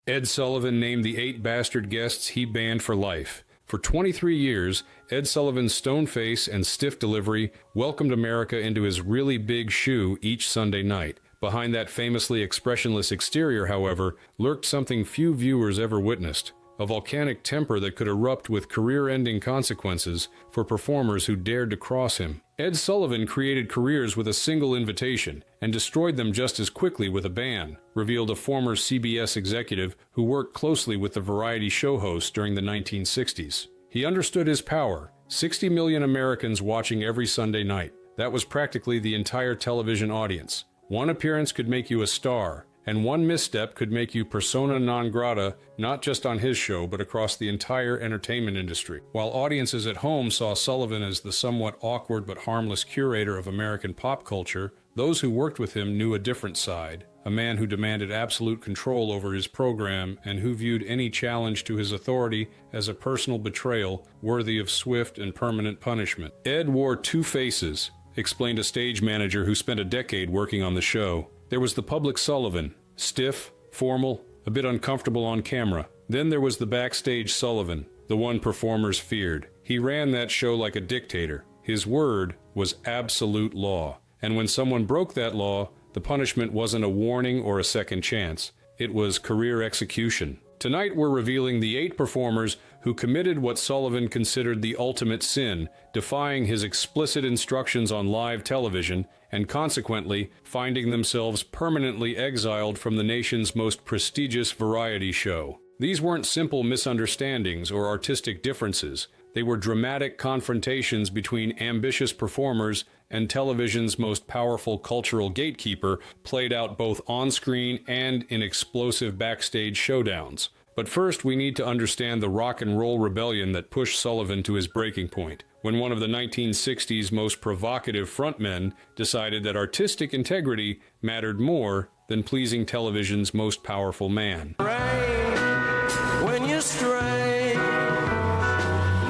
Ed Sullivan named the 8 bastard guests he banned for life. For 23 years, Ed Sullivan's stone face and stiff delivery welcomed America into his really big shoe each Sunday night. Behind that famously expressionless exterior, however, lurked something few viewers ever witnessed: a volcanic temper that could erupt with career-ending consequences for performers who dared to cross him. Ed Sullivan created careers with a single invitation and destroyed them just as quickly with a ban, revealed a former CBS executive who worked closely with the variety show host during the 1960s. He understood his power: 60 million Americans watching every Sunday night. That was practically the entire television audience. One appearance could make you a star, and one misstep could make you persona non grata, not just on his show, but across the entire entertainment industry. While audiences at home saw Sullivan as the somewhat awkward but harmless curator of American pop culture, those who worked with him knew a different side, a man who demanded absolute control over his program and who viewed any challenge to his authority as a personal betrayal worthy of swift and permanent punishment. Ed wore 2 faces, explained a stage manager who spent a decade working on the show. There was the public Sullivan, stiff, formal, a bit uncomfortable on camera. Then there was the backstage Sullivan, the one performers feared. He ran that show like a dictator. His word was absolute law. And when someone broke that law, the punishment wasn't a warning or a second chance. It was career execution. Tonight we're revealing the 8 performers who committed what Sullivan considered the ultimate sin, defying his explicit instructions on live television, and consequently finding themselves permanently exiled from the nation's most prestigious variety show. These weren't simple misunderstandings or artistic differences. They were dramatic confrontations between ambitious performers and television's most powerful cultural gatekeeper, played out both on-screen and in explosive backstage showdowns. But first, we need to understand the rock and roll rebellion that pushed Sullivan to his breaking point, when one of the 1960s most provocative frontmen decided that artistic integrity mattered more than pleasing television's most powerful man. Rain, when you stray,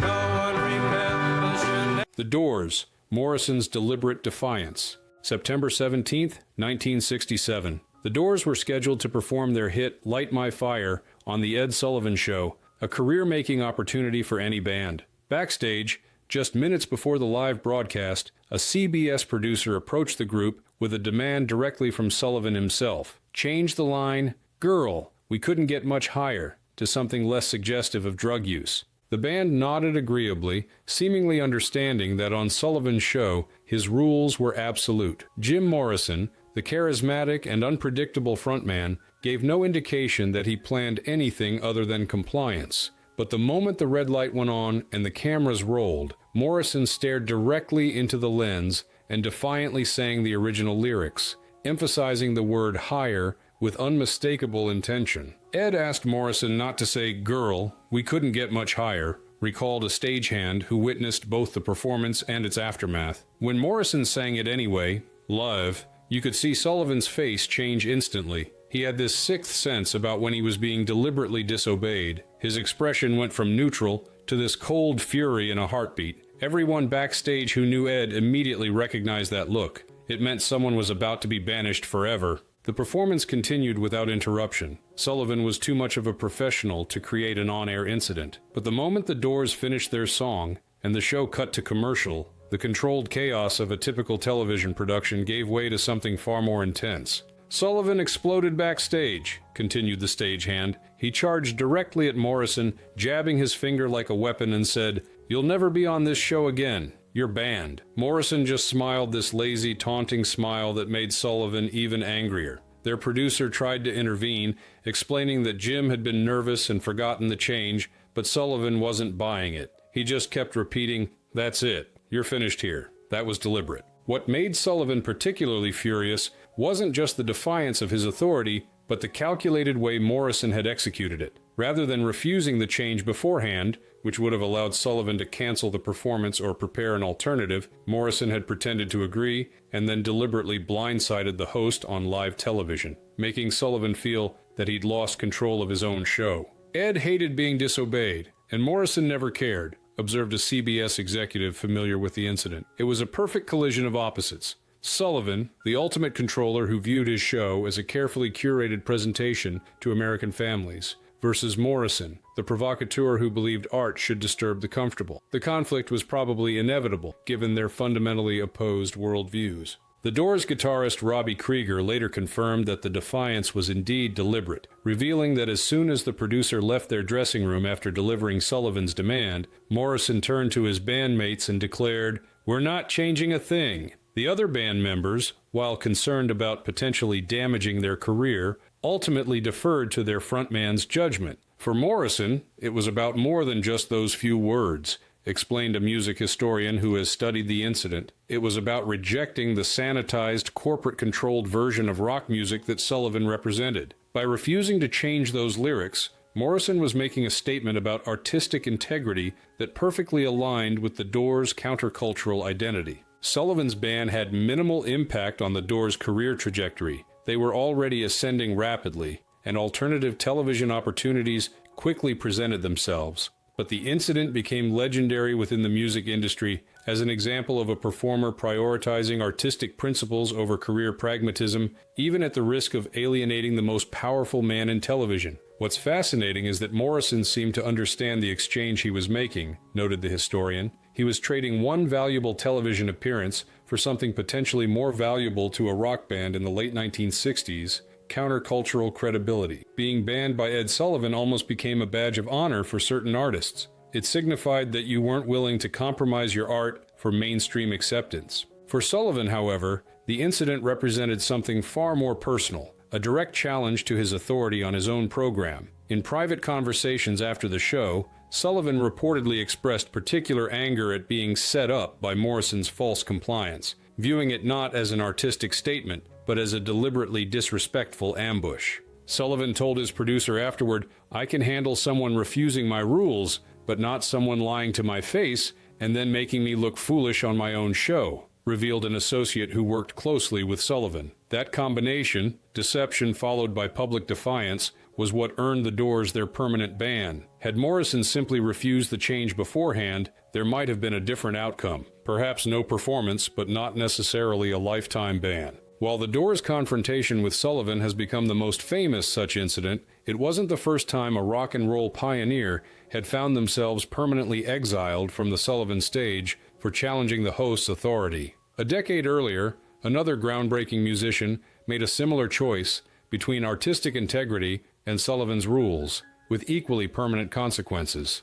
no one remembers your name. The Doors, Morrison's deliberate defiance. September 17th, 1967. The Doors were scheduled to perform their hit Light My Fire on The Ed Sullivan Show, a career-making opportunity for any band. Backstage, just minutes before the live broadcast, a CBS producer approached the group with a demand directly from Sullivan himself: change the line, "Girl, we couldn't get much higher," to something less suggestive of drug use. The band nodded agreeably, seemingly understanding that on Sullivan's show, his rules were absolute. Jim Morrison, the charismatic and unpredictable frontman, gave no indication that he planned anything other than compliance. But the moment the red light went on and the cameras rolled, Morrison stared directly into the lens and defiantly sang the original lyrics, emphasizing the word higher with unmistakable intention. Ed asked Morrison not to say, "Girl, we couldn't get much higher," recalled a stagehand who witnessed both the performance and its aftermath. When Morrison sang it anyway, live, you could see Sullivan's face change instantly. He had this sixth sense about when he was being deliberately disobeyed. His expression went from neutral to this cold fury in a heartbeat. Everyone backstage who knew Ed immediately recognized that look. It meant someone was about to be banished forever. The performance continued without interruption. Sullivan was too much of a professional to create an on-air incident. But the moment the Doors finished their song and the show cut to commercial, the controlled chaos of a typical television production gave way to something far more intense. Sullivan exploded backstage, continued the stagehand. He charged directly at Morrison, jabbing his finger like a weapon, and said, "You'll never be on this show again. You're banned." Morrison just smiled this lazy, taunting smile that made Sullivan even angrier. Their producer tried to intervene, explaining that Jim had been nervous and forgotten the change, but Sullivan wasn't buying it. He just kept repeating, "That's it. You're finished here." That was deliberate. What made Sullivan particularly furious wasn't just the defiance of his authority, but the calculated way Morrison had executed it. Rather than refusing the change beforehand, which would have allowed Sullivan to cancel the performance or prepare an alternative, Morrison had pretended to agree and then deliberately blindsided the host on live television, making Sullivan feel that he'd lost control of his own show. Ed hated being disobeyed, and Morrison never cared, observed a CBS executive familiar with the incident. It was a perfect collision of opposites. Sullivan, the ultimate controller who viewed his show as a carefully curated presentation to American families, versus Morrison, the provocateur who believed art should disturb the comfortable. The conflict was probably inevitable, given their fundamentally opposed worldviews. The Doors guitarist Robbie Krieger later confirmed that the defiance was indeed deliberate, revealing that as soon as the producer left their dressing room after delivering Sullivan's demand, Morrison turned to his bandmates and declared, "We're not changing a thing." The other band members, while concerned about potentially damaging their career, ultimately deferred to their frontman's judgment. For Morrison, it was about more than just those few words, explained a music historian who has studied the incident. It was about rejecting the sanitized, corporate-controlled version of rock music that Sullivan represented. By refusing to change those lyrics, Morrison was making a statement about artistic integrity that perfectly aligned with the Doors' countercultural identity. Sullivan's band had minimal impact on the Doors' career trajectory. They were already ascending rapidly, and alternative television opportunities quickly presented themselves. But the incident became legendary within the music industry as an example of a performer prioritizing artistic principles over career pragmatism, even at the risk of alienating the most powerful man in television. What's fascinating is that Morrison seemed to understand the exchange he was making, noted the historian. He was trading one valuable television appearance for something potentially more valuable to a rock band in the late 1960s, countercultural credibility. Being banned by Ed Sullivan almost became a badge of honor for certain artists. It signified that you weren't willing to compromise your art for mainstream acceptance. For Sullivan, however, the incident represented something far more personal, a direct challenge to his authority on his own program. In private conversations after the show, Sullivan reportedly expressed particular anger at being set up by Morrison's false compliance, viewing it not as an artistic statement, but as a deliberately disrespectful ambush. Sullivan told his producer afterward, "I can handle someone refusing my rules, but not someone lying to my face and then making me look foolish on my own show," revealed an associate who worked closely with Sullivan. That combination, deception followed by public defiance, was what earned the Doors their permanent ban. Had Morrison simply refused the change beforehand, there might have been a different outcome. Perhaps no performance, but not necessarily a lifetime ban. While the Doors' confrontation with Sullivan has become the most famous such incident, it wasn't the first time a rock and roll pioneer had found themselves permanently exiled from the Sullivan stage for challenging the host's authority. A decade earlier, another groundbreaking musician made a similar choice between artistic integrity and Sullivan's rules, with equally permanent consequences.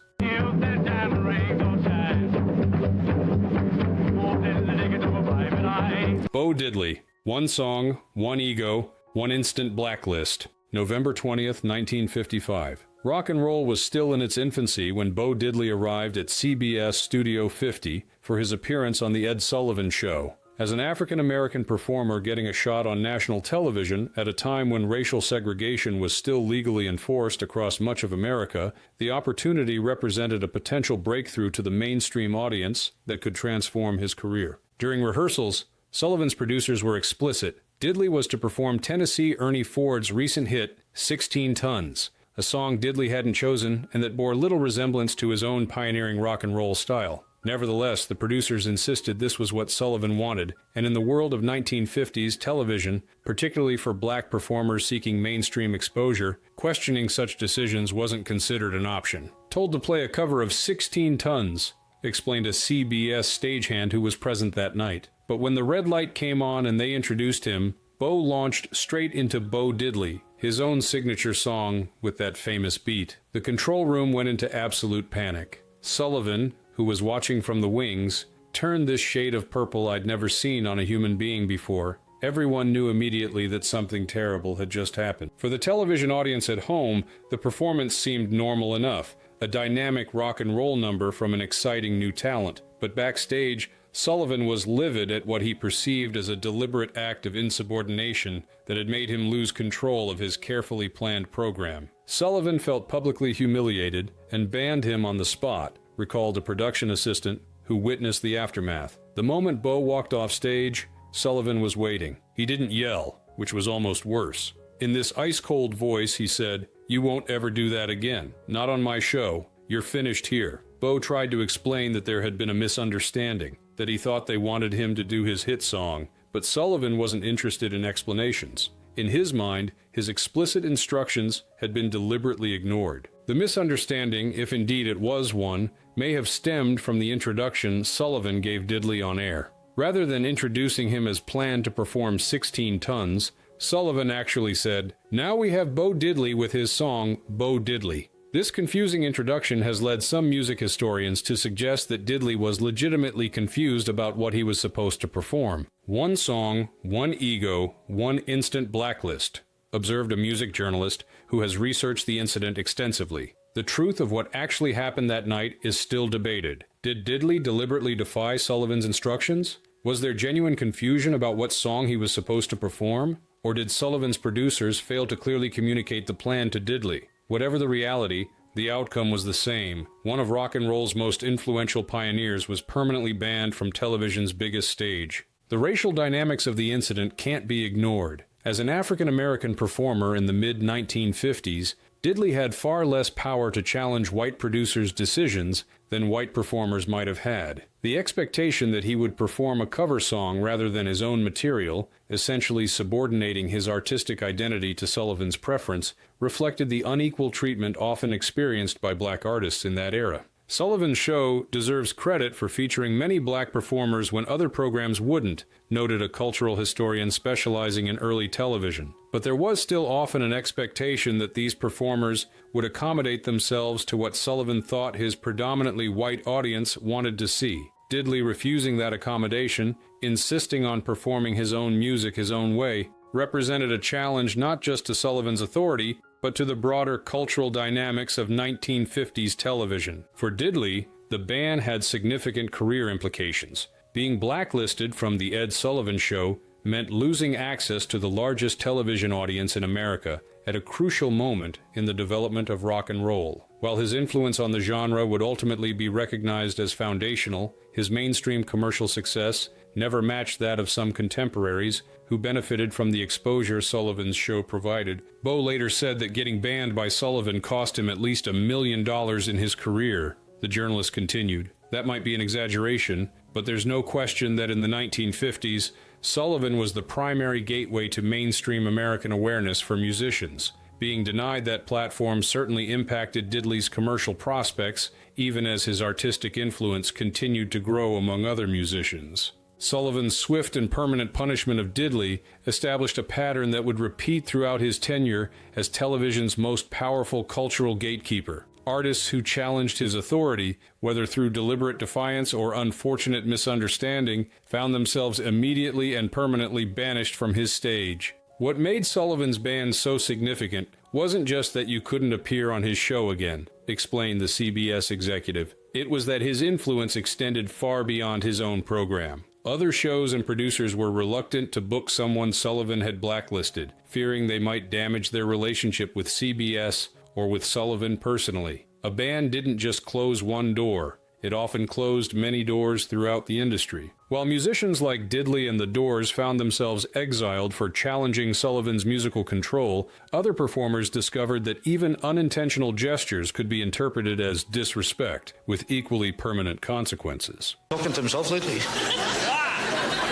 Bo Diddley. One song, one ego, one instant blacklist. November 20th, 1955. Rock and roll was still in its infancy when Bo Diddley arrived at CBS Studio 50 for his appearance on The Ed Sullivan Show. As an African-American performer getting a shot on national television at a time when racial segregation was still legally enforced across much of America, the opportunity represented a potential breakthrough to the mainstream audience that could transform his career. During rehearsals, Sullivan's producers were explicit. Diddley was to perform Tennessee Ernie Ford's recent hit, 16 Tons, a song Diddley hadn't chosen and that bore little resemblance to his own pioneering rock and roll style. Nevertheless, the producers insisted this was what Sullivan wanted, and in the world of 1950s television, particularly for black performers seeking mainstream exposure, questioning such decisions wasn't considered an option. Told to play a cover of 16 Tons, explained a CBS stagehand who was present that night. But when the red light came on and they introduced him, Bo launched straight into Bo Diddley, his own signature song with that famous beat. The control room went into absolute panic. Sullivan, who was watching from the wings, turned this shade of purple I'd never seen on a human being before. Everyone knew immediately that something terrible had just happened. For the television audience at home, the performance seemed normal enough, a dynamic rock and roll number from an exciting new talent. But backstage, Sullivan was livid at what he perceived as a deliberate act of insubordination that had made him lose control of his carefully planned program. Sullivan felt publicly humiliated and banned him on the spot, recalled a production assistant who witnessed the aftermath. The moment Bo walked off stage, Sullivan was waiting. He didn't yell, which was almost worse. In this ice-cold voice, he said, "You won't ever do that again. Not on my show. You're finished here." Bo tried to explain that there had been a misunderstanding, that he thought they wanted him to do his hit song, but Sullivan wasn't interested in explanations. In his mind, his explicit instructions had been deliberately ignored. The misunderstanding, if indeed it was one, may have stemmed from the introduction Sullivan gave Diddley on air. Rather than introducing him as planned to perform 16 tons, Sullivan actually said, "Now we have Bo Diddley with his song, Bo Diddley." This confusing introduction has led some music historians to suggest that Diddley was legitimately confused about what he was supposed to perform. "One song, one ego, one instant blacklist," observed a music journalist who has researched the incident extensively. The truth of what actually happened that night is still debated. Did Diddley deliberately defy Sullivan's instructions? Was there genuine confusion about what song he was supposed to perform? Or did Sullivan's producers fail to clearly communicate the plan to Diddley? Whatever the reality, the outcome was the same. One of rock and roll's most influential pioneers was permanently banned from television's biggest stage. The racial dynamics of the incident can't be ignored. As an African-American performer in the mid-1950s, Diddley had far less power to challenge white producers' decisions than white performers might have had. The expectation that he would perform a cover song rather than his own material, essentially subordinating his artistic identity to Sullivan's preference, reflected the unequal treatment often experienced by black artists in that era. Sullivan's show deserves credit for featuring many black performers when other programs wouldn't, noted a cultural historian specializing in early television. But there was still often an expectation that these performers would accommodate themselves to what Sullivan thought his predominantly white audience wanted to see. Diddley refusing that accommodation, insisting on performing his own music his own way, represented a challenge not just to Sullivan's authority, but to the broader cultural dynamics of 1950s television. For Diddley, the ban had significant career implications. Being blacklisted from The Ed Sullivan Show meant losing access to the largest television audience in America at a crucial moment in the development of rock and roll. While his influence on the genre would ultimately be recognized as foundational, his mainstream commercial success never matched that of some contemporaries who benefited from the exposure Sullivan's show provided. Bo later said that getting banned by Sullivan cost him at least $1 million in his career. The journalist continued, "That might be an exaggeration, but there's no question that in the 1950s, Sullivan was the primary gateway to mainstream American awareness for musicians. Being denied that platform certainly impacted Diddley's commercial prospects, even as his artistic influence continued to grow among other musicians." Sullivan's swift and permanent punishment of Diddley established a pattern that would repeat throughout his tenure as television's most powerful cultural gatekeeper. Artists who challenged his authority, whether through deliberate defiance or unfortunate misunderstanding, found themselves immediately and permanently banished from his stage. What made Sullivan's ban so significant wasn't just that you couldn't appear on his show again, explained the CBS executive. It was that his influence extended far beyond his own program. Other shows and producers were reluctant to book someone Sullivan had blacklisted, fearing they might damage their relationship with CBS or with Sullivan personally. A ban didn't just close one door. It often closed many doors throughout the industry. While musicians like Diddley and the Doors found themselves exiled for challenging Sullivan's musical control, other performers discovered that even unintentional gestures could be interpreted as disrespect, with equally permanent consequences. Talking to himself lately.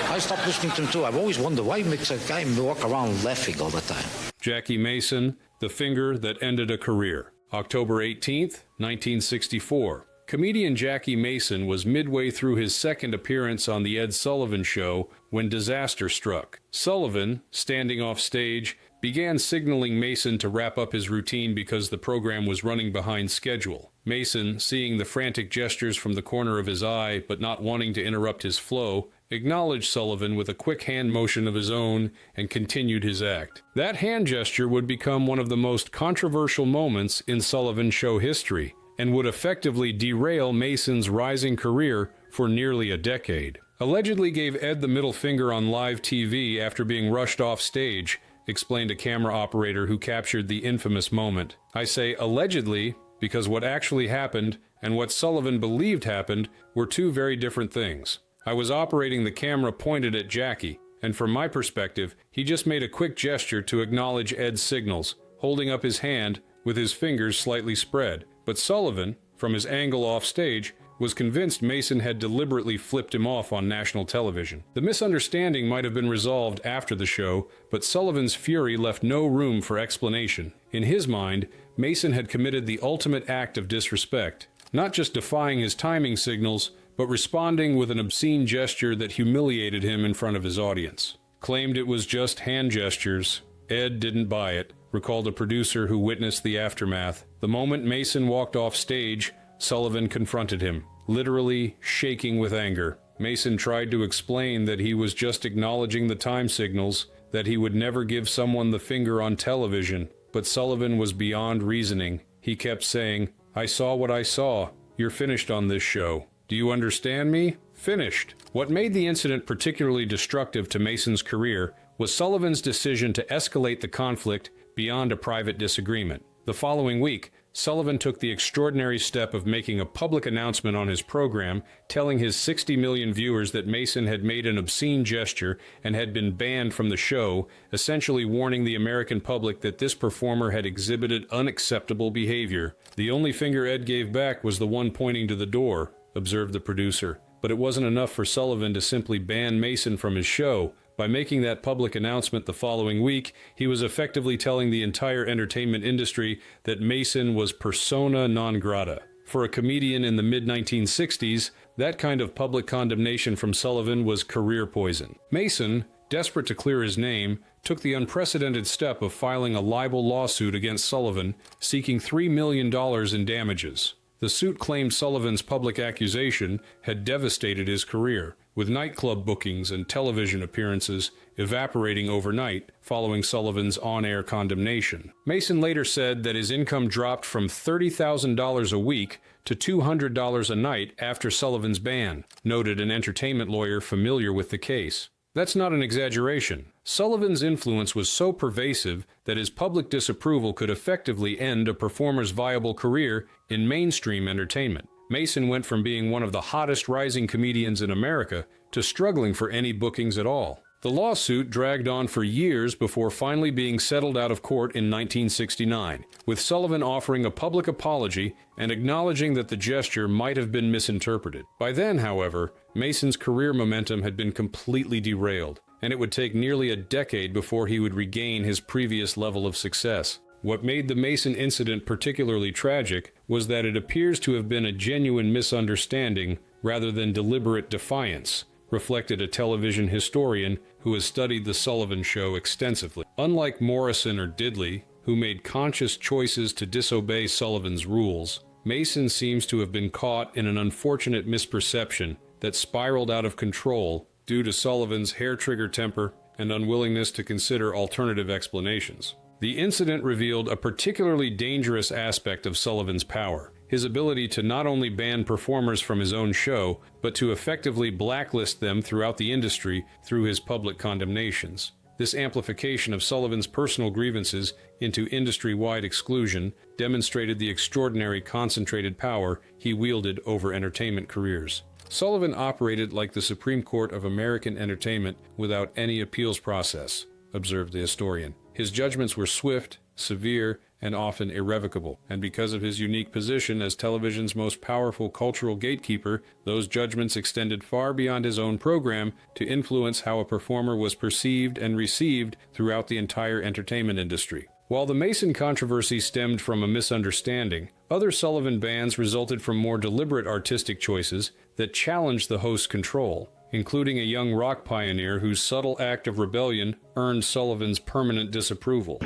I stopped listening to him too. I've always wondered why makes a guy walk around laughing all the time. Jackie Mason, The Finger That Ended a Career. October 18th, 1964. Comedian Jackie Mason was midway through his second appearance on The Ed Sullivan Show when disaster struck. Sullivan, standing off stage, began signaling Mason to wrap up his routine because the program was running behind schedule. Mason, seeing the frantic gestures from the corner of his eye but not wanting to interrupt his flow, acknowledged Sullivan with a quick hand motion of his own and continued his act. That hand gesture would become one of the most controversial moments in Sullivan Show history, and would effectively derail Mason's rising career for nearly a decade. Allegedly gave Ed the middle finger on live TV after being rushed off stage, explained a camera operator who captured the infamous moment. I say allegedly because what actually happened and what Sullivan believed happened were two very different things. I was operating the camera pointed at Jackie, and from my perspective, he just made a quick gesture to acknowledge Ed's signals, holding up his hand with his fingers slightly spread. But Sullivan, from his angle off stage, was convinced Mason had deliberately flipped him off on national television. The misunderstanding might have been resolved after the show, but Sullivan's fury left no room for explanation. In his mind, Mason had committed the ultimate act of disrespect, not just defying his timing signals, but responding with an obscene gesture that humiliated him in front of his audience. Claimed it was just hand gestures. Ed didn't buy it, recalled a producer who witnessed the aftermath. The moment Mason walked off stage, Sullivan confronted him, literally shaking with anger. Mason tried to explain that he was just acknowledging the time signals, that he would never give someone the finger on television. But Sullivan was beyond reasoning. He kept saying, "I saw what I saw. You're finished on this show. Do you understand me? Finished." What made the incident particularly destructive to Mason's career was Sullivan's decision to escalate the conflict beyond a private disagreement. The following week, Sullivan took the extraordinary step of making a public announcement on his program, telling his 60 million viewers that Mason had made an obscene gesture and had been banned from the show, essentially warning the American public that this performer had exhibited unacceptable behavior. "The only finger Ed gave back was the one pointing to the door," observed the producer. But it wasn't enough for Sullivan to simply ban Mason from his show. By making that public announcement the following week, he was effectively telling the entire entertainment industry that Mason was persona non grata. For a comedian in the mid-1960s, that kind of public condemnation from Sullivan was career poison. Mason, desperate to clear his name, took the unprecedented step of filing a libel lawsuit against Sullivan, seeking $3 million in damages. The suit claimed Sullivan's public accusation had devastated his career, with nightclub bookings and television appearances evaporating overnight following Sullivan's on-air condemnation. Mason later said that his income dropped from $30,000 a week to $200 a night after Sullivan's ban, noted an entertainment lawyer familiar with the case. That's not an exaggeration. Sullivan's influence was so pervasive that his public disapproval could effectively end a performer's viable career in mainstream entertainment. Mason went from being one of the hottest rising comedians in America to struggling for any bookings at all. The lawsuit dragged on for years before finally being settled out of court in 1969, with Sullivan offering a public apology and acknowledging that the gesture might have been misinterpreted. By then, however, Mason's career momentum had been completely derailed, and it would take nearly a decade before he would regain his previous level of success. What made the Mason incident particularly tragic was that it appears to have been a genuine misunderstanding rather than deliberate defiance, reflected a television historian who has studied The Sullivan Show extensively. Unlike Morrison or Diddley, who made conscious choices to disobey Sullivan's rules, Mason seems to have been caught in an unfortunate misperception that spiraled out of control due to Sullivan's hair-trigger temper and unwillingness to consider alternative explanations. The incident revealed a particularly dangerous aspect of Sullivan's power, his ability to not only ban performers from his own show, but to effectively blacklist them throughout the industry through his public condemnations. This amplification of Sullivan's personal grievances into industry-wide exclusion demonstrated the extraordinary concentrated power he wielded over entertainment careers. Sullivan operated like the Supreme Court of American entertainment without any appeals process, observed the historian. His judgments were swift, severe, and often irrevocable, and because of his unique position as television's most powerful cultural gatekeeper, those judgments extended far beyond his own program to influence how a performer was perceived and received throughout the entire entertainment industry. While the Mason controversy stemmed from a misunderstanding, other Sullivan bans resulted from more deliberate artistic choices that challenged the host's control, including a young rock pioneer whose subtle act of rebellion earned Sullivan's permanent disapproval.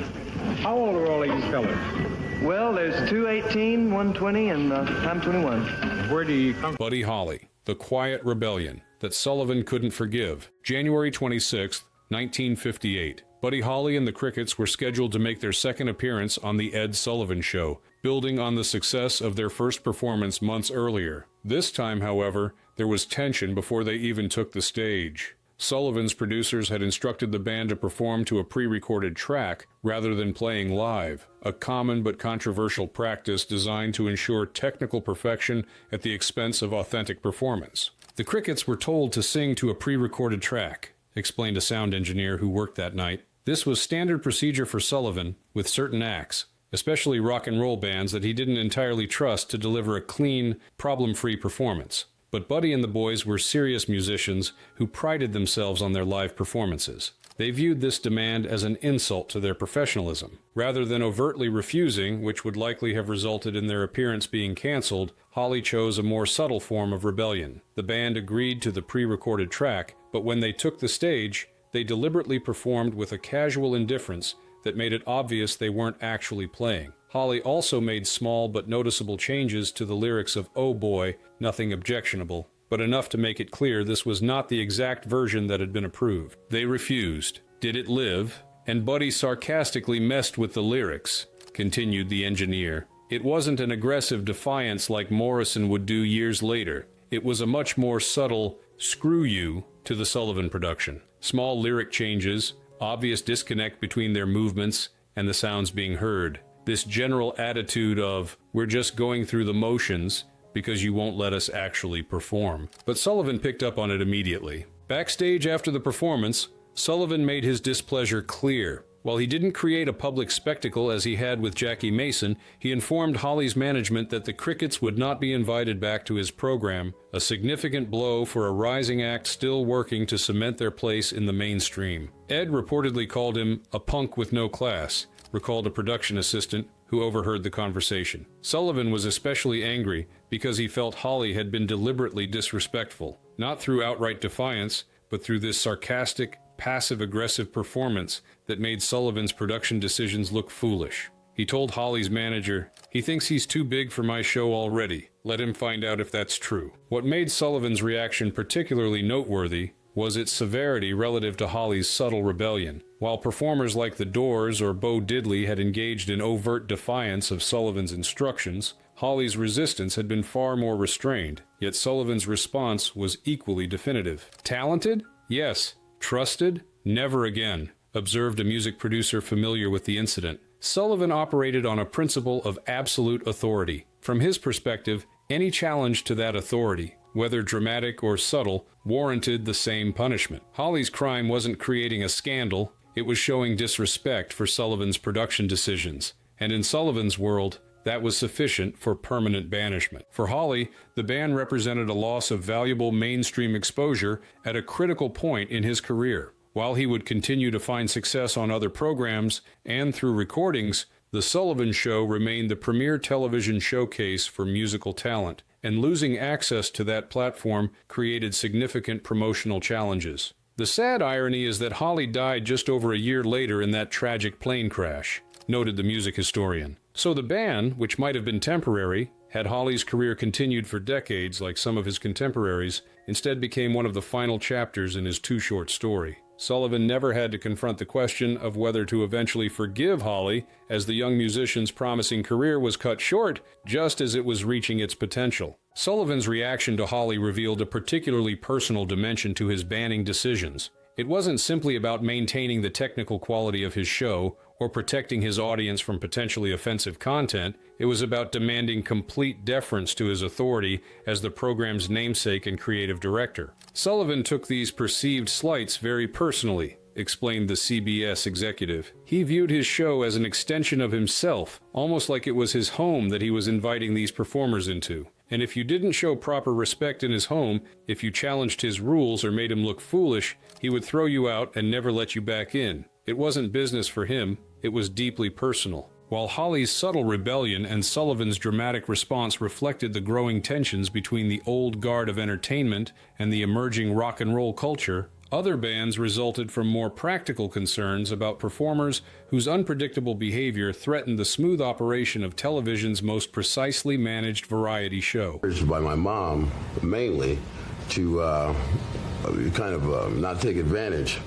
How old are all these fellas? Well, there's 218, 120, and I'm 21. Where do you come from? Buddy Holly, The Quiet Rebellion that Sullivan couldn't forgive. January 26, 1958. Buddy Holly and the Crickets were scheduled to make their second appearance on The Ed Sullivan Show, building on the success of their first performance months earlier. This time, however, there was tension before they even took the stage. Sullivan's producers had instructed the band to perform to a pre-recorded track rather than playing live, a common but controversial practice designed to ensure technical perfection at the expense of authentic performance. The Crickets were told to sing to a pre-recorded track, explained a sound engineer who worked that night. This was standard procedure for Sullivan with certain acts, especially rock and roll bands that he didn't entirely trust to deliver a clean, problem-free performance. But Buddy and the boys were serious musicians who prided themselves on their live performances. They viewed this demand as an insult to their professionalism. Rather than overtly refusing, which would likely have resulted in their appearance being canceled, Holly chose a more subtle form of rebellion. The band agreed to the pre-recorded track, but when they took the stage, they deliberately performed with a casual indifference that made it obvious they weren't actually playing. Holly also made small but noticeable changes to the lyrics of "Oh Boy," nothing objectionable, but enough to make it clear this was not the exact version that had been approved. They refused. Did it live? And Buddy sarcastically messed with the lyrics, continued the engineer. It wasn't an aggressive defiance like Morrison would do years later. It was a much more subtle "screw you" to the Sullivan production. Small lyric changes, obvious disconnect between their movements and the sounds being heard. This general attitude of, we're just going through the motions because you won't let us actually perform. But Sullivan picked up on it immediately. Backstage after the performance, Sullivan made his displeasure clear. While he didn't create a public spectacle as he had with Jackie Mason, he informed Holly's management that the Crickets would not be invited back to his program, a significant blow for a rising act still working to cement their place in the mainstream. Ed reportedly called him a punk with no class, recalled a production assistant who overheard the conversation. Sullivan was especially angry because he felt Holly had been deliberately disrespectful, not through outright defiance, but through this sarcastic, passive-aggressive performance that made Sullivan's production decisions look foolish. He told Holly's manager, "He thinks he's too big for my show already. Let him find out if that's true." What made Sullivan's reaction particularly noteworthy was its severity relative to Holly's subtle rebellion. While performers like The Doors or Bo Diddley had engaged in overt defiance of Sullivan's instructions, Holly's resistance had been far more restrained, yet Sullivan's response was equally definitive. Talented? Yes. Trusted? Never again, observed a music producer familiar with the incident. Sullivan operated on a principle of absolute authority. From his perspective, any challenge to that authority, whether dramatic or subtle, warranted the same punishment. Holly's crime wasn't creating a scandal, it was showing disrespect for Sullivan's production decisions. And in Sullivan's world, that was sufficient for permanent banishment. For Holly, the band represented a loss of valuable mainstream exposure at a critical point in his career. While he would continue to find success on other programs and through recordings, The Sullivan Show remained the premier television showcase for musical talent, and losing access to that platform created significant promotional challenges. The sad irony is that Holly died just over a year later in that tragic plane crash, noted the music historian. So the ban, which might have been temporary, had Holly's career continued for decades like some of his contemporaries, instead became one of the final chapters in his too short story. Sullivan never had to confront the question of whether to eventually forgive Holly, as the young musician's promising career was cut short just as it was reaching its potential. Sullivan's reaction to Holly revealed a particularly personal dimension to his banning decisions. It wasn't simply about maintaining the technical quality of his show or protecting his audience from potentially offensive content. It was about demanding complete deference to his authority as the program's namesake and creative director. Sullivan took these perceived slights very personally, explained the CBS executive. He viewed his show as an extension of himself, almost like it was his home that he was inviting these performers into. And if you didn't show proper respect in his home, if you challenged his rules or made him look foolish, he would throw you out and never let you back in. It wasn't business for him, it was deeply personal. While Holly's subtle rebellion and Sullivan's dramatic response reflected the growing tensions between the old guard of entertainment and the emerging rock and roll culture, other bans resulted from more practical concerns about performers whose unpredictable behavior threatened the smooth operation of television's most precisely managed variety show. By my mom, mainly, to not take advantage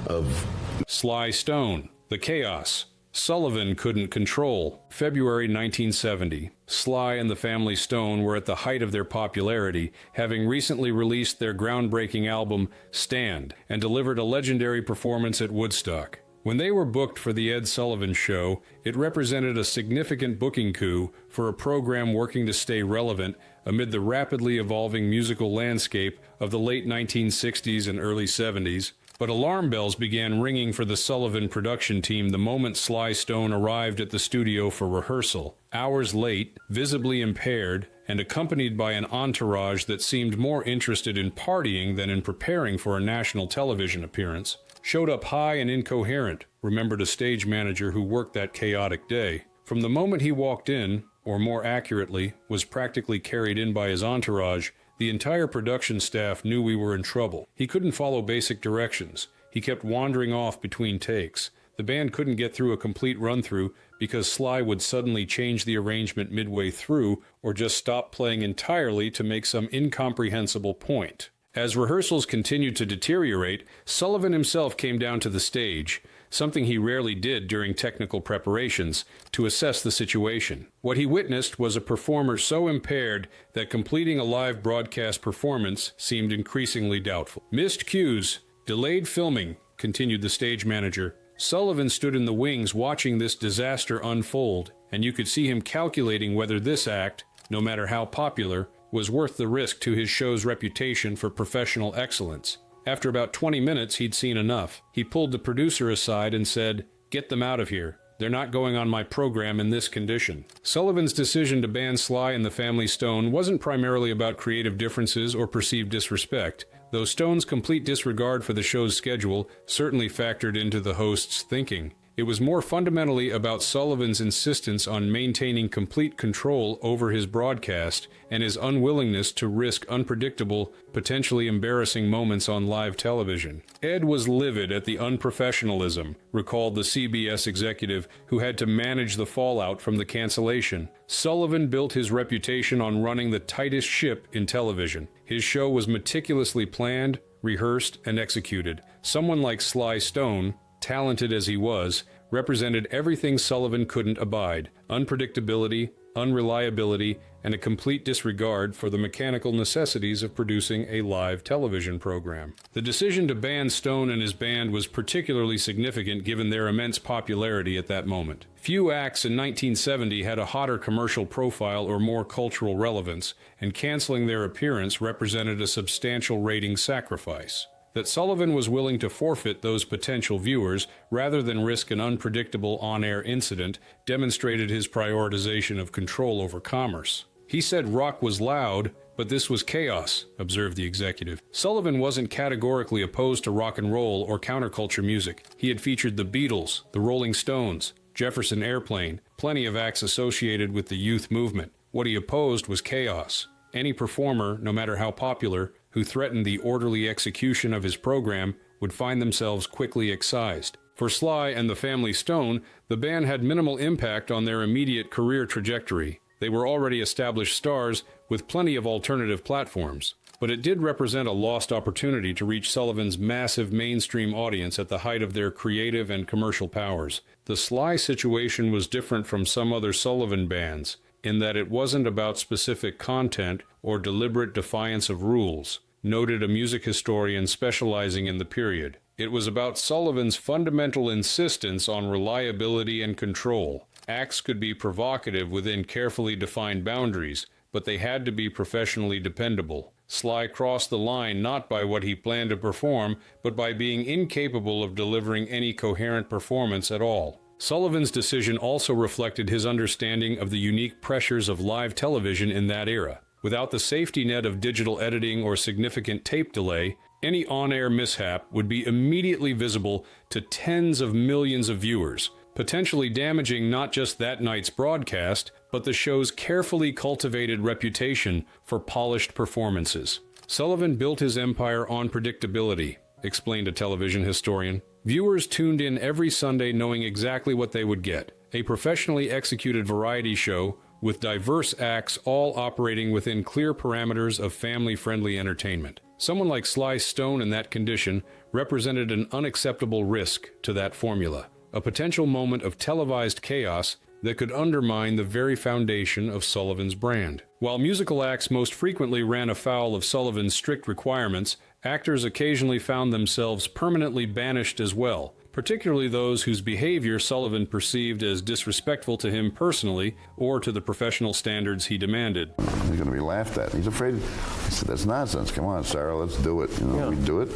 of Sly Stone, The Chaos, Sullivan Couldn't Control. February 1970. Sly and the Family Stone were at the height of their popularity, having recently released their groundbreaking album, Stand, and delivered a legendary performance at Woodstock. When they were booked for The Ed Sullivan Show, it represented a significant booking coup for a program working to stay relevant amid the rapidly evolving musical landscape of the late 1960s and early 70s, But alarm bells began ringing for the Sullivan production team the moment Sly Stone arrived at the studio for rehearsal. Hours late, visibly impaired, and accompanied by an entourage that seemed more interested in partying than in preparing for a national television appearance, showed up high and incoherent, remembered a stage manager who worked that chaotic day. From the moment he walked in, or more accurately, was practically carried in by his entourage, the entire production staff knew we were in trouble. He couldn't follow basic directions. He kept wandering off between takes. The band couldn't get through a complete run-through because Sly would suddenly change the arrangement midway through or just stop playing entirely to make some incomprehensible point. As rehearsals continued to deteriorate, Sullivan himself came down to the stage, something he rarely did during technical preparations, to assess the situation. What he witnessed was a performer so impaired that completing a live broadcast performance seemed increasingly doubtful. Missed cues, delayed filming, continued the stage manager. Sullivan stood in the wings watching this disaster unfold, and you could see him calculating whether this act, no matter how popular, was worth the risk to his show's reputation for professional excellence. After about 20 minutes, he'd seen enough. He pulled the producer aside and said, "Get them out of here. They're not going on my program in this condition." Sullivan's decision to ban Sly and the Family Stone wasn't primarily about creative differences or perceived disrespect, though Stone's complete disregard for the show's schedule certainly factored into the host's thinking. It was more fundamentally about Sullivan's insistence on maintaining complete control over his broadcast and his unwillingness to risk unpredictable, potentially embarrassing moments on live television. Ed was livid at the unprofessionalism, recalled the CBS executive who had to manage the fallout from the cancellation. Sullivan built his reputation on running the tightest ship in television. His show was meticulously planned, rehearsed, and executed. Someone like Sly Stone, talented as he was, represented everything Sullivan couldn't abide: unpredictability, unreliability, and a complete disregard for the mechanical necessities of producing a live television program. The decision to ban Stone and his band was particularly significant given their immense popularity at that moment. Few acts in 1970 had a hotter commercial profile or more cultural relevance, and canceling their appearance represented a substantial rating sacrifice. That Sullivan was willing to forfeit those potential viewers rather than risk an unpredictable on-air incident demonstrated his prioritization of control over commerce. He said rock was loud, but this was chaos, observed the executive. Sullivan wasn't categorically opposed to rock and roll or counterculture music. He had featured the Beatles, the Rolling Stones, Jefferson Airplane, plenty of acts associated with the youth movement. What he opposed was chaos. Any performer, no matter how popular, who threatened the orderly execution of his program would find themselves quickly excised. For Sly and the Family Stone, the band had minimal impact on their immediate career trajectory. They were already established stars with plenty of alternative platforms. But it did represent a lost opportunity to reach Sullivan's massive mainstream audience at the height of their creative and commercial powers. The Sly situation was different from some other Sullivan bands, in that it wasn't about specific content or deliberate defiance of rules, noted a music historian specializing in the period. It was about Sullivan's fundamental insistence on reliability and control. Acts could be provocative within carefully defined boundaries, but they had to be professionally dependable. Sly crossed the line not by what he planned to perform, but by being incapable of delivering any coherent performance at all. Sullivan's decision also reflected his understanding of the unique pressures of live television in that era. Without the safety net of digital editing or significant tape delay, any on-air mishap would be immediately visible to tens of millions of viewers, potentially damaging not just that night's broadcast, but the show's carefully cultivated reputation for polished performances. Sullivan built his empire on predictability, explained a television historian. Viewers tuned in every Sunday knowing exactly what they would get: a professionally executed variety show with diverse acts all operating within clear parameters of family-friendly entertainment. Someone like Sly Stone in that condition represented an unacceptable risk to that formula, a potential moment of televised chaos that could undermine the very foundation of Sullivan's brand. While musical acts most frequently ran afoul of Sullivan's strict requirements, actors occasionally found themselves permanently banished as well, particularly those whose behavior Sullivan perceived as disrespectful to him personally or to the professional standards he demanded. He's going to be laughed at. He's afraid. I said, "That's nonsense. Come on, Sarah, let's do it." We do it.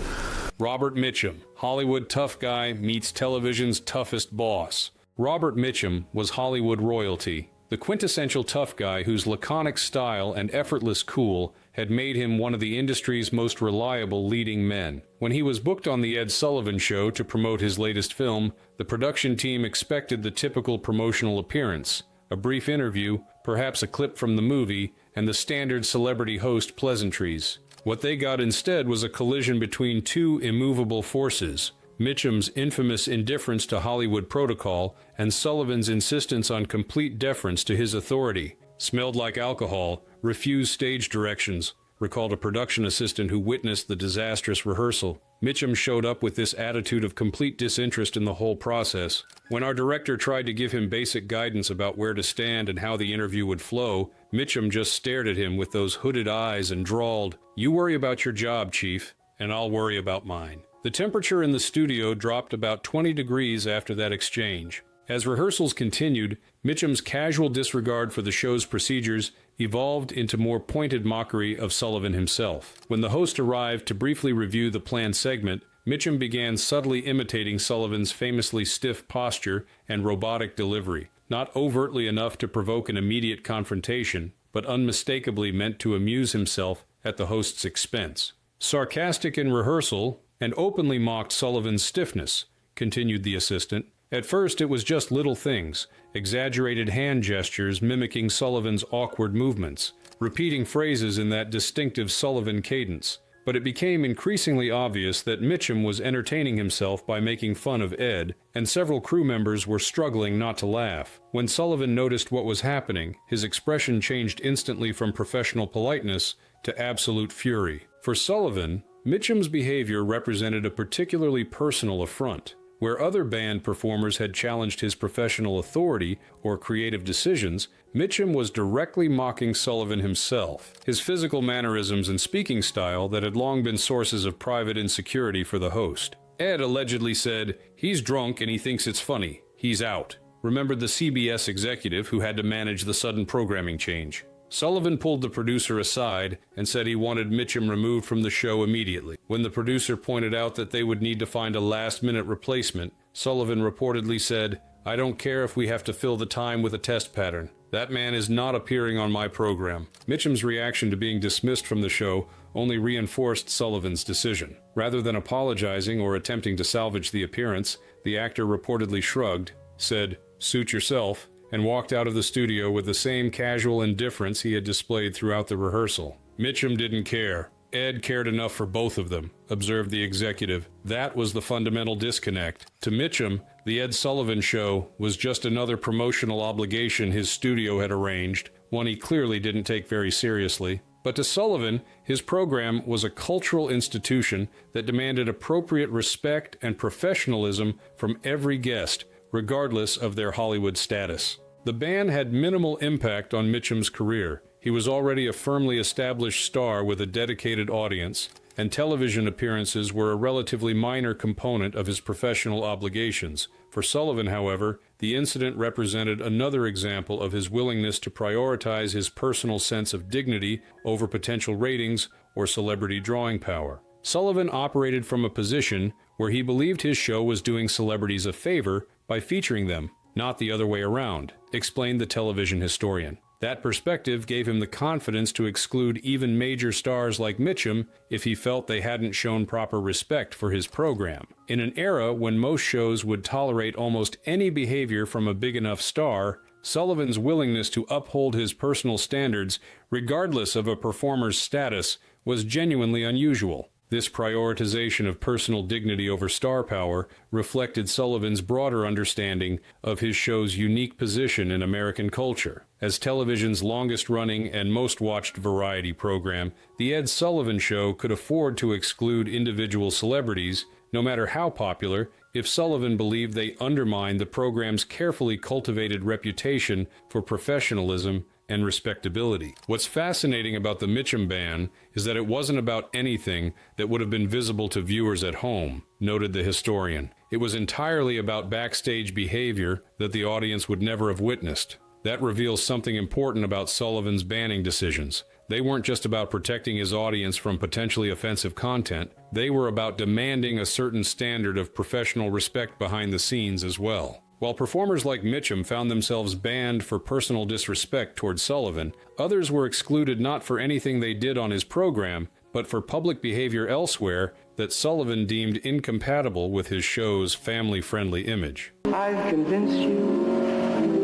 Robert Mitchum, Hollywood tough guy meets television's toughest boss. Robert Mitchum was Hollywood royalty, the quintessential tough guy whose laconic style and effortless cool had made him one of the industry's most reliable leading men. When he was booked on The Ed Sullivan Show to promote his latest film, the production team expected the typical promotional appearance, a brief interview, perhaps a clip from the movie, and the standard celebrity host pleasantries. What they got instead was a collision between two immovable forces: Mitchum's infamous indifference to Hollywood protocol and Sullivan's insistence on complete deference to his authority. Smelled like alcohol, refused stage directions, recalled a production assistant who witnessed the disastrous rehearsal. Mitchum showed up with this attitude of complete disinterest in the whole process. When our director tried to give him basic guidance about where to stand and how the interview would flow, Mitchum just stared at him with those hooded eyes and drawled, "You worry about your job, Chief, and I'll worry about mine." The temperature in the studio dropped about 20 degrees after that exchange. As rehearsals continued, Mitchum's casual disregard for the show's procedures evolved into more pointed mockery of Sullivan himself. When the host arrived to briefly review the planned segment, Mitchum began subtly imitating Sullivan's famously stiff posture and robotic delivery, not overtly enough to provoke an immediate confrontation, but unmistakably meant to amuse himself at the host's expense. Sarcastic in rehearsal, and openly mocked Sullivan's stiffness, continued the assistant. At first it was just little things, exaggerated hand gestures mimicking Sullivan's awkward movements, repeating phrases in that distinctive Sullivan cadence. But it became increasingly obvious that Mitchum was entertaining himself by making fun of Ed, and several crew members were struggling not to laugh. When Sullivan noticed what was happening, his expression changed instantly from professional politeness to absolute fury. For Sullivan, Mitchum's behavior represented a particularly personal affront. Where other band performers had challenged his professional authority or creative decisions, Mitchum was directly mocking Sullivan himself. His physical mannerisms and speaking style that had long been sources of private insecurity for the host. Ed allegedly said, "He's drunk and he thinks it's funny. He's out," remembered the CBS executive who had to manage the sudden programming change. Sullivan pulled the producer aside and said he wanted Mitchum removed from the show immediately. When the producer pointed out that they would need to find a last-minute replacement, Sullivan reportedly said, "I don't care if we have to fill the time with a test pattern. That man is not appearing on my program." Mitchum's reaction to being dismissed from the show only reinforced Sullivan's decision. Rather than apologizing or attempting to salvage the appearance, the actor reportedly shrugged, said, "Suit yourself," and walked out of the studio with the same casual indifference he had displayed throughout the rehearsal. Mitchum didn't care. Ed cared enough for both of them, observed the executive. That was the fundamental disconnect. To Mitchum, the Ed Sullivan Show was just another promotional obligation his studio had arranged, one he clearly didn't take very seriously. But to Sullivan, his program was a cultural institution that demanded appropriate respect and professionalism from every guest, regardless of their Hollywood status. The band had minimal impact on Mitchum's career. He was already a firmly established star with a dedicated audience, and television appearances were a relatively minor component of his professional obligations. For Sullivan, however, the incident represented another example of his willingness to prioritize his personal sense of dignity over potential ratings or celebrity drawing power. Sullivan operated from a position where he believed his show was doing celebrities a favor by featuring them, not the other way around, explained the television historian. That perspective gave him the confidence to exclude even major stars like Mitchum if he felt they hadn't shown proper respect for his program. In an era when most shows would tolerate almost any behavior from a big enough star, Sullivan's willingness to uphold his personal standards, regardless of a performer's status, was genuinely unusual. This prioritization of personal dignity over star power reflected Sullivan's broader understanding of his show's unique position in American culture. As television's longest-running and most-watched variety program, The Ed Sullivan Show could afford to exclude individual celebrities, no matter how popular, if Sullivan believed they undermined the program's carefully cultivated reputation for professionalism and respectability. What's fascinating about the Mitchum ban is that it wasn't about anything that would have been visible to viewers at home, noted the historian. It was entirely about backstage behavior that the audience would never have witnessed. That reveals something important about Sullivan's banning decisions. They weren't just about protecting his audience from potentially offensive content, they were about demanding a certain standard of professional respect behind the scenes as well. While performers like Mitchum found themselves banned for personal disrespect towards Sullivan, others were excluded not for anything they did on his program, but for public behavior elsewhere that Sullivan deemed incompatible with his show's family-friendly image. I've convinced you.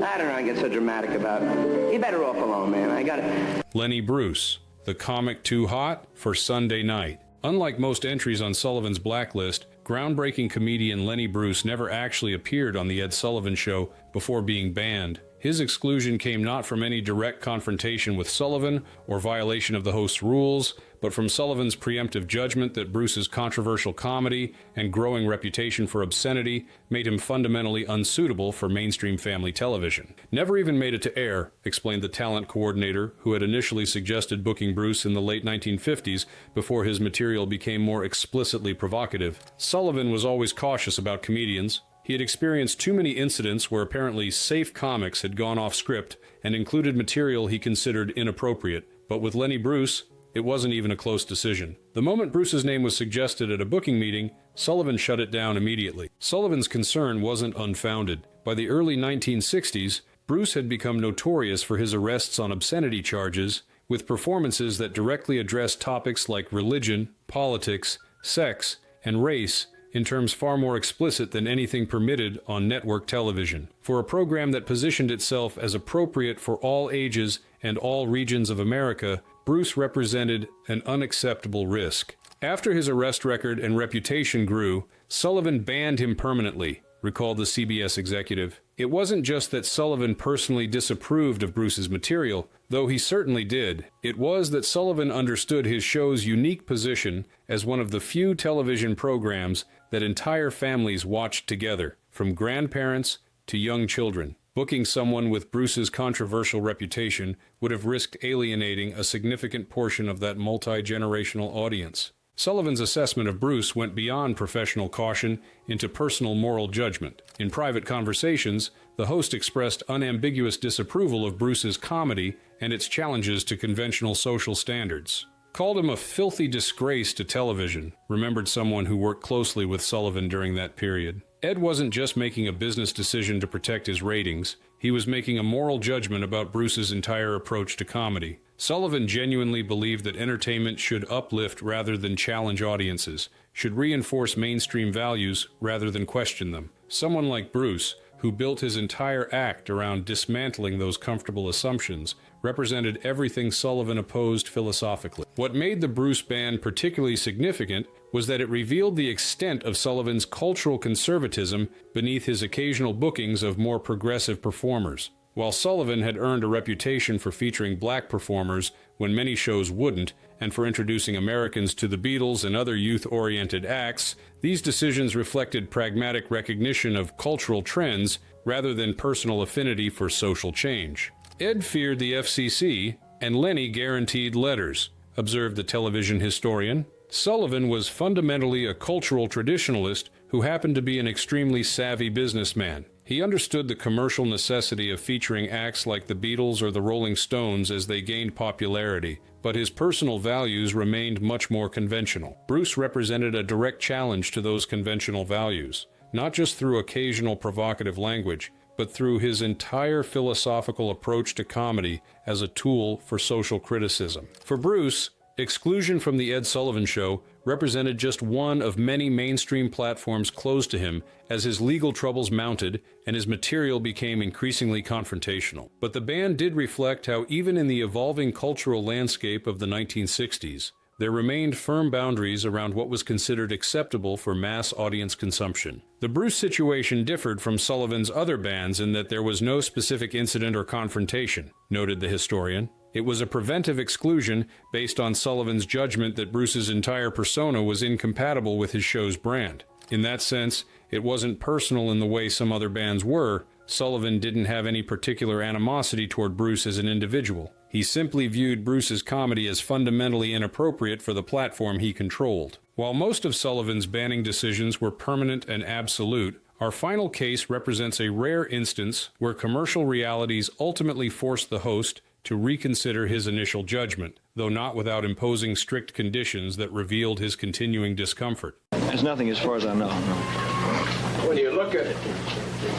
I don't know, I get so dramatic about it. You're better off alone, man. I got it. Lenny Bruce, the comic too hot for Sunday night. Unlike most entries on Sullivan's blacklist, groundbreaking comedian Lenny Bruce never actually appeared on The Ed Sullivan Show before being banned. His exclusion came not from any direct confrontation with Sullivan or violation of the host's rules, but from Sullivan's preemptive judgment that Bruce's controversial comedy and growing reputation for obscenity made him fundamentally unsuitable for mainstream family television. Never even made it to air, explained the talent coordinator who had initially suggested booking Bruce in the late 1950s before his material became more explicitly provocative. Sullivan was always cautious about comedians. He had experienced too many incidents where apparently safe comics had gone off script and included material he considered inappropriate. But with Lenny Bruce, it wasn't even a close decision. The moment Bruce's name was suggested at a booking meeting, Sullivan shut it down immediately. Sullivan's concern wasn't unfounded. By the early 1960s, Bruce had become notorious for his arrests on obscenity charges, with performances that directly addressed topics like religion, politics, sex, and race in terms far more explicit than anything permitted on network television. For a program that positioned itself as appropriate for all ages and all regions of America, Bruce represented an unacceptable risk. After his arrest record and reputation grew, Sullivan banned him permanently, recalled the CBS executive. It wasn't just that Sullivan personally disapproved of Bruce's material, though he certainly did. It was that Sullivan understood his show's unique position as one of the few television programs that entire families watched together, from grandparents to young children. Booking someone with Bruce's controversial reputation would have risked alienating a significant portion of that multi-generational audience. Sullivan's assessment of Bruce went beyond professional caution into personal moral judgment. In private conversations, the host expressed unambiguous disapproval of Bruce's comedy and its challenges to conventional social standards. Called him a filthy disgrace to television, remembered someone who worked closely with Sullivan during that period. Ed wasn't just making a business decision to protect his ratings, he was making a moral judgment about Bruce's entire approach to comedy. Sullivan genuinely believed that entertainment should uplift rather than challenge audiences, should reinforce mainstream values rather than question them. Someone like Bruce, who built his entire act around dismantling those comfortable assumptions, represented everything Sullivan opposed philosophically. What made the Bruce ban particularly significant was that it revealed the extent of Sullivan's cultural conservatism beneath his occasional bookings of more progressive performers. While Sullivan had earned a reputation for featuring black performers when many shows wouldn't, and for introducing Americans to the Beatles and other youth-oriented acts, these decisions reflected pragmatic recognition of cultural trends rather than personal affinity for social change. Ed feared the FCC, and Lenny guaranteed letters, observed the television historian. Sullivan was fundamentally a cultural traditionalist who happened to be an extremely savvy businessman. He understood the commercial necessity of featuring acts like the Beatles or the Rolling Stones as they gained popularity, but his personal values remained much more conventional. Bruce represented a direct challenge to those conventional values, not just through occasional provocative language, but through his entire philosophical approach to comedy as a tool for social criticism. For Bruce, exclusion from The Ed Sullivan Show represented just one of many mainstream platforms closed to him as his legal troubles mounted and his material became increasingly confrontational. But the ban did reflect how even in the evolving cultural landscape of the 1960s, there remained firm boundaries around what was considered acceptable for mass audience consumption. The Bruce situation differed from Sullivan's other bans in that there was no specific incident or confrontation, noted the historian. It was a preventive exclusion based on Sullivan's judgment that Bruce's entire persona was incompatible with his show's brand. In that sense, it wasn't personal in the way some other bans were. Sullivan didn't have any particular animosity toward Bruce as an individual. He simply viewed Bruce's comedy as fundamentally inappropriate for the platform he controlled. While most of Sullivan's banning decisions were permanent and absolute, our final case represents a rare instance where commercial realities ultimately forced the host to reconsider his initial judgment. though not without imposing strict conditions that revealed his continuing discomfort. There's nothing as far as I know. No. When you look at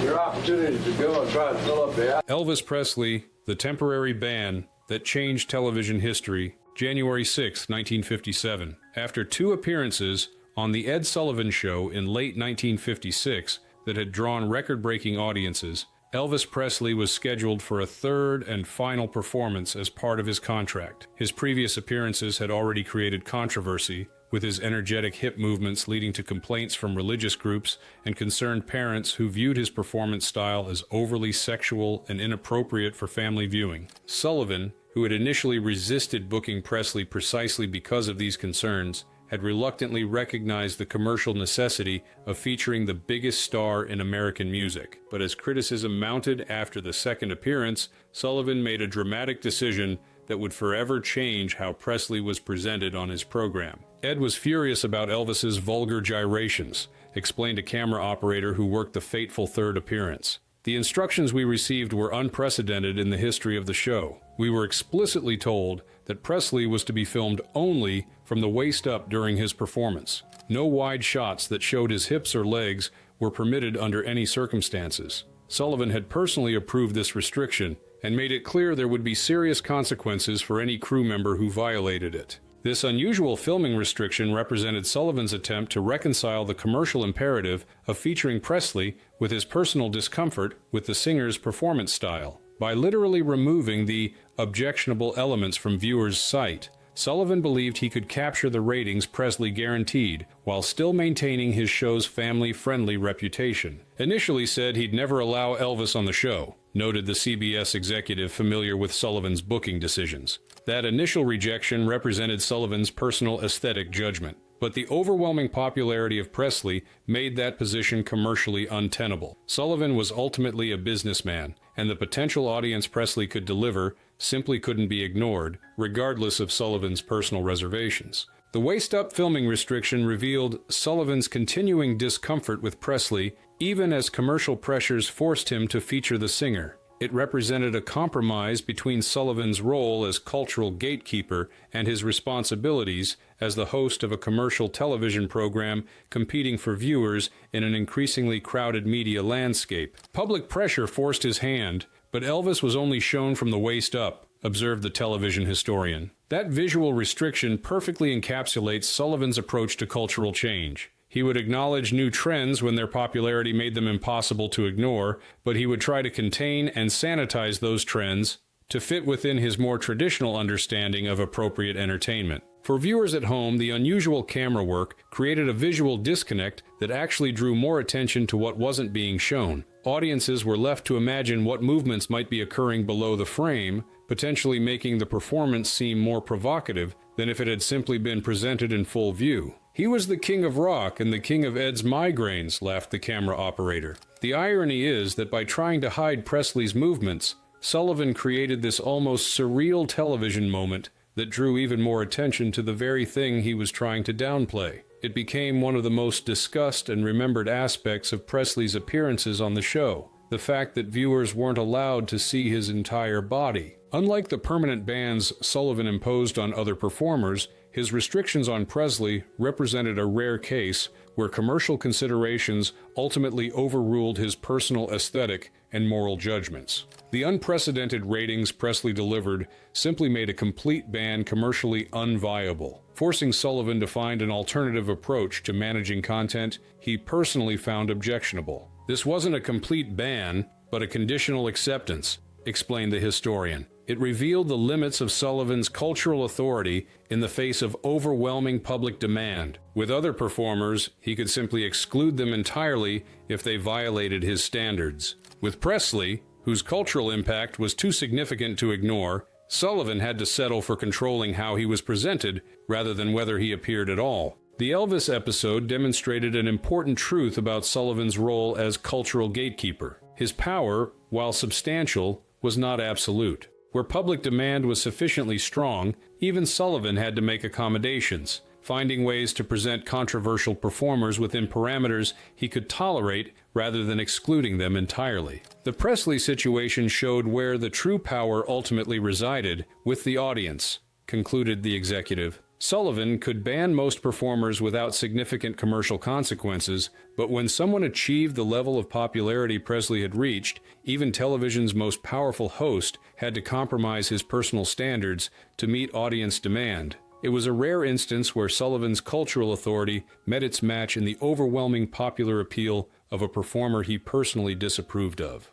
your opportunity to go and try to fill up the... Elvis Presley, the temporary ban that changed television history, January 6, 1957. After 2 appearances on The Ed Sullivan Show in late 1956 that had drawn record-breaking audiences, Elvis Presley was scheduled for a 3rd and final performance as part of his contract. His previous appearances had already created controversy, with his energetic hip movements leading to complaints from religious groups and concerned parents who viewed his performance style as overly sexual and inappropriate for family viewing. Sullivan, who had initially resisted booking Presley precisely because of these concerns, had reluctantly recognized the commercial necessity of featuring the biggest star in American music. But as criticism mounted after the 2nd appearance, Sullivan made a dramatic decision that would forever change how Presley was presented on his program. Ed was furious about Elvis's vulgar gyrations, explained a camera operator who worked the fateful 3rd appearance. The instructions we received were unprecedented in the history of the show. We were explicitly told that Presley was to be filmed only from the waist up during his performance. No wide shots that showed his hips or legs were permitted under any circumstances. Sullivan had personally approved this restriction and made it clear there would be serious consequences for any crew member who violated it. This unusual filming restriction represented Sullivan's attempt to reconcile the commercial imperative of featuring Presley with his personal discomfort with the singer's performance style. By literally removing the objectionable elements from viewers' sight, Sullivan believed he could capture the ratings Presley guaranteed while still maintaining his show's family-friendly reputation. Initially said he'd never allow Elvis on the show, noted the CBS executive familiar with Sullivan's booking decisions. That initial rejection represented Sullivan's personal aesthetic judgment, but the overwhelming popularity of Presley made that position commercially untenable. Sullivan was ultimately a businessman, and the potential audience Presley could deliver simply couldn't be ignored, regardless of Sullivan's personal reservations. The waist-up filming restriction revealed Sullivan's continuing discomfort with Presley, even as commercial pressures forced him to feature the singer. It represented a compromise between Sullivan's role as cultural gatekeeper and his responsibilities as the host of a commercial television program competing for viewers in an increasingly crowded media landscape. Public pressure forced his hand, but Elvis was only shown from the waist up, observed the television historian. That visual restriction perfectly encapsulates Sullivan's approach to cultural change. He would acknowledge new trends when their popularity made them impossible to ignore, but he would try to contain and sanitize those trends to fit within his more traditional understanding of appropriate entertainment. For viewers at home, the unusual camera work created a visual disconnect that actually drew more attention to what wasn't being shown. Audiences were left to imagine what movements might be occurring below the frame, potentially making the performance seem more provocative than if it had simply been presented in full view. "He was the king of rock and the king of Ed's migraines," laughed the camera operator. The irony is that by trying to hide Presley's movements, Sullivan created this almost surreal television moment that drew even more attention to the very thing he was trying to downplay. It became one of the most discussed and remembered aspects of Presley's appearances on the show, the fact that viewers weren't allowed to see his entire body. Unlike the permanent bans Sullivan imposed on other performers, his restrictions on Presley represented a rare case where commercial considerations ultimately overruled his personal aesthetic and moral judgments. The unprecedented ratings Presley delivered simply made a complete ban commercially unviable, forcing Sullivan to find an alternative approach to managing content he personally found objectionable. "This wasn't a complete ban, but a conditional acceptance," explained the historian. It revealed the limits of Sullivan's cultural authority in the face of overwhelming public demand. With other performers, he could simply exclude them entirely if they violated his standards. With Presley, whose cultural impact was too significant to ignore, Sullivan had to settle for controlling how he was presented rather than whether he appeared at all. The Elvis episode demonstrated an important truth about Sullivan's role as cultural gatekeeper. His power, while substantial, was not absolute. Where public demand was sufficiently strong, even Sullivan had to make accommodations, finding ways to present controversial performers within parameters he could tolerate rather than excluding them entirely. The Presley situation showed where the true power ultimately resided, with the audience. concluded the executive. Sullivan could ban most performers without significant commercial consequences, but when someone achieved the level of popularity Presley had reached, even television's most powerful host had to compromise his personal standards to meet audience demand. It was a rare instance where Sullivan's cultural authority met its match in the overwhelming popular appeal of a performer he personally disapproved of.